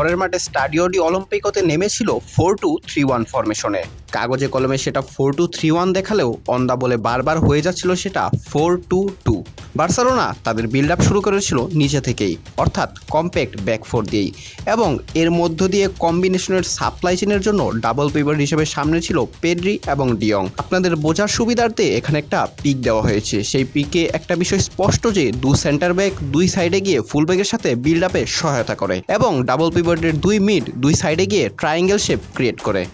ঘরের মাঠে স্টাডিও ডি অলিম্পিকোতে নেমেছিল 4-2-3-1 ফরমেশনে। কাগজে কলমে সেটা 4-2-3-1 দেখালেও অন দা বলে বারবার হয়ে যাচ্ছিল সেটা 4-2-2। বার্সেলোনা তাদের বিল্ড আপ শুরু করেছিল নিচে থেকেই, অর্থাৎ কম্প্যাক্ট ব্যাকফোর দিয়েই, এবং এর মধ্য দিয়ে কম্বিনেশনের সাপ্লাই চেনের জন্য ডাবল পিভট হিসেবে সামনে ছিল পেড্রি এবং ডিয়ং। আপনাদের বোঝার সুবিধার্থে এখানে একটা পিক দেওয়া হয়েছে। সেই পিকে একটা বিষয় স্পষ্ট যে সেন্টার ব্যাক দুই সাইডে গিয়ে ফুল ব্যাকের সাথে বিল্ড আপে সহায়তা করে এবং ডাবল পিভটের দুই মিড দুই সাইডে গিয়ে ট্রায়াঙ্গেল শেপ ক্রিয়েট করে।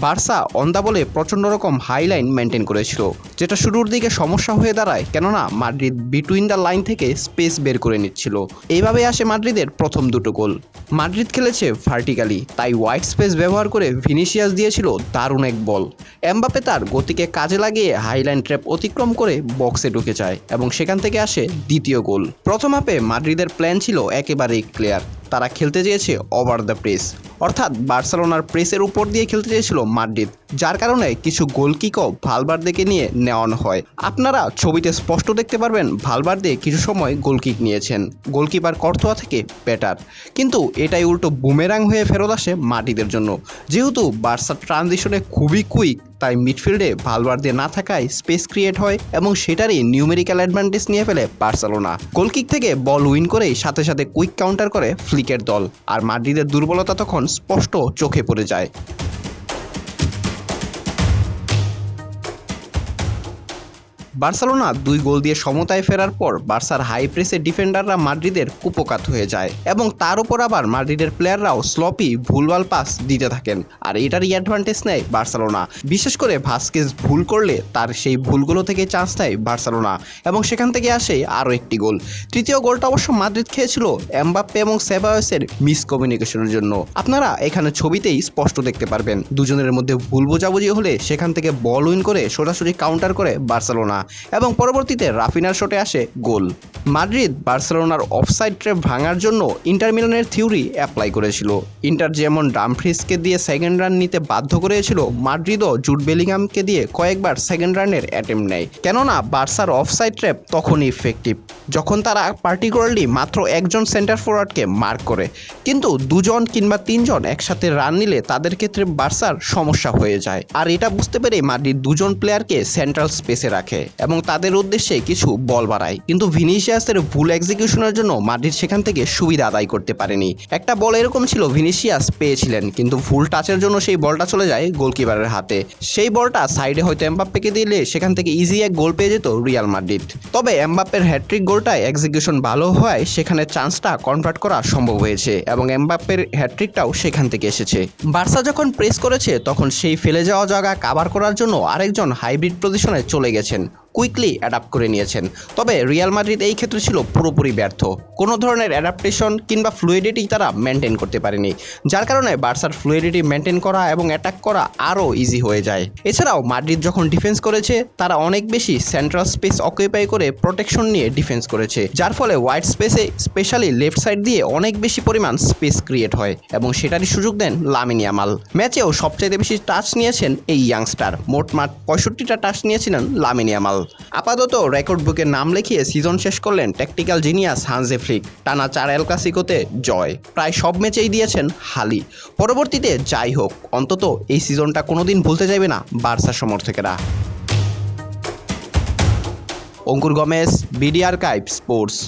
বার্সা অন দা বলে প্রচণ্ড রকম হাই লাইন মেনটেন করেছিল, যেটা শুরুর দিকে সমস্যা হয়ে দাঁড়ায়, কেননা মাদ্রিদ বিটুইন দ্য লাইন থেকে স্পেস বের করে নিচ্ছিল। এইভাবে আসে মাদ্রিদের প্রথম দুটো গোল। মাদ্রিদ খেলেছে ভার্টিক্যালি, তাই হোয়াইট স্পেস ব্যবহার করে ভিনিসিয়াস দিয়েছিল দারুণ এক বল। এমবাপ্পে তার গতিকে কাজে লাগিয়ে হাইলাইন ট্র্যাপ অতিক্রম করে বক্সে ঢুকে যায় এবং সেখান থেকে আসে দ্বিতীয় গোল। প্রথম হাফে মাদ্রিদের প্ল্যান ছিল একেবারেই ক্লিয়ার। তারা খেলতে চেয়েছে ওভার দ্য প্রেস, অর্থাৎ বার্সেলোনার প্রেসের উপর দিয়ে খেলতে চেয়েছিল মাদ্রিদ, যার কারণে কিছু গোল কিকও ভালভার্দেকে নিয়ে নেওয়ানো হয়। আপনারা ছবিতে স্পষ্ট দেখতে পারবেন ভালভার্দে কিছু সময় গোল কিক নিয়েছেন গোলকিপার কর্তোয়া থেকে পেটার, কিন্তু এটাই উল্টো বুমেরাং হয়ে ফেরত আসে মাদ্রিদের জন্য। যেহেতু বার্সার ট্রানজিশনে খুবই কুইক, তাই মিডফিল্ডে ভালভার্দে না থাকায় স্পেস ক্রিয়েট হয় এবং সেটারই নিউমেরিক্যাল অ্যাডভান্টেজ নিয়ে ফেলে বার্সেলোনা। গোলকিক থেকে বল উইন করেই সাথে সাথে কুইক কাউন্টার করে ফ্লিকের দল, আর মাদ্রিদের দুর্বলতা তখন স্পষ্ট চোখে পড়ে যায়। বার্সেলোনা দুই গোল দিয়ে সমতায় ফেরার পর বার্সার হাই প্রেসের ডিফেন্ডাররা মাদ্রিদের কুপোকাত হয়ে যায় এবং তার উপর আবার মাদ্রিদের প্লেয়াররাও স্লপি ভুলভাল পাস দিতে থাকেন, আর এটারই অ্যাডভান্টেজ নেয় বার্সেলোনা। বিশেষ করে ভাস্কেজ ভুল করলে তার সেই ভুলগুলো থেকে চান্স নেয় বার্সেলোনা এবং সেখান থেকে আসে আরও একটি গোল। তৃতীয় গোলটা অবশ্য মাদ্রিদ খেয়েছিল এমবাপ্পে এবং সেবায়োসের মিসকমিউনিকেশনের জন্য। আপনারা এখানে ছবিতেই স্পষ্ট দেখতে পারবেন দুজনের মধ্যে ভুল বোঝাবুঝি হলে সেখান থেকে বল উইন করে সোজাসুজি কাউন্টার করে বার্সেলোনা এবং পরবর্তীতে রাফিনার শটে আসে গোল। মাদ্রিদ বার্সেলোনার অফসাইড ট্র্যাপ ভাঙার জন্য ইন্টার মিলানের থিওরি অ্যাপ্লাই করেছিল। ইন্টার যেমন ডামফ্রিজকে দিয়ে সেকেন্ড রান নিতে বাধ্য করেছিল, মাদ্রিদও জুড বেলিংহামকে দিয়ে কয়েকবার সেকেন্ড রানের অ্যাটেম্প নেয়। কেননা বার্সার অফসাইড ট্র্যাপ তখনই ইফেক্টিভ যখন তারা পার্টিকুলারলি মাত্র একজন সেন্টার ফরওয়ার্ডকে মার্ক করে, কিন্তু দুজন কিংবা তিনজন একসাথে রান নিলে তাদের ক্ষেত্রে বার্সার সমস্যা হয়ে যায়। আর এটা বুঝতে পেরে মাদ্রিদ দুজন প্লেয়ারকে সেন্ট্রাল স্পেসে রাখে এবং তাদের উদ্দেশ্যে কিছু বল বাড়ায়, কিন্তু ভিনিসিয়াসের ভুল এক্সিকিউশনের জন্য মাদ্রিদ সেখান থেকে সুবিধা আদায় করতে পারেনি। একটা বল এরকম ছিল ভিনিসিয়াস পেয়েছিলেন, কিন্তু ভুল টাচের জন্য সেই বলটা চলে যায় গোলকিপারের হাতে। সেই বলটা সাইডে হয়তো এমবাপ্পেকে দিলে সেখান থেকে ইজি এক গোল পেয়ে যেত রিয়াল মাদ্রিদ। তবে এমবাপ্পের হ্যাট্রিক গোলটায় এক্সিকিউশন ভালো হওয়ায় সেখানে চান্সটা কনভার্ট করা সম্ভব হয়েছে এবং এমবাপ্পের হ্যাট্রিকটাও সেখান থেকে এসেছে। বার্সা যখন প্রেস করেছে তখন সেই ফেলে যাওয়া জায়গা কাভার করার জন্য আরেকজন হাইব্রিড পজিশনে চলে গেছেন, কুইকলি অ্যাডাপ্ট করে নিয়েছেন। তবে রিয়াল মাদ্রিদ এই ক্ষেত্রে ছিল পুরোপুরি ব্যর্থ। কোনো ধরনের অ্যাডাপ্টেশন কিংবা ফ্লুইডিটি তারা মেনটেন করতে পারেনি, যার কারণে বার্সার ফ্লুইডিটি মেনটেন করা এবং অ্যাটাক করা আরও ইজি হয়ে যায়। এছাড়াও মাদ্রিদ যখন ডিফেন্স করেছে তারা অনেক বেশি সেন্ট্রাল স্পেস অকুপাই করে প্রোটেকশন নিয়ে ডিফেন্স করেছে, যার ফলে হোয়াইট স্পেসে স্পেশালি লেফট সাইড দিয়ে অনেক বেশি পরিমাণ স্পেস ক্রিয়েট হয় এবং সেটারই সুযোগ দেন লামিন ইয়ামাল। ম্যাচেও সবচেয়ে বেশি টাচ নিয়েছেন এই ইয়াংস্টার, মোটমাট 65টা টাচ নিয়েছিলেন লামিন ইয়ামাল। আপাতত রেকর্ড বুকে নাম লিখিয়ে সিজন শেষ করলেন ট্যাকটিক্যাল জিনিয়াস হানজি ফ্লিক। টানা 4 এল ক্লাসিকোতে জয়, প্রায় সব ম্যাচেই দিয়েছেন হালি। পরবর্তীতে যাই হোক, অন্তত এই সিজনটা কোনোদিন ভুলতে যাবে না বার্সা সমর্থকেরা। অঙ্কুর গমেজ, বিডি আর্কাইভ স্পোর্টস।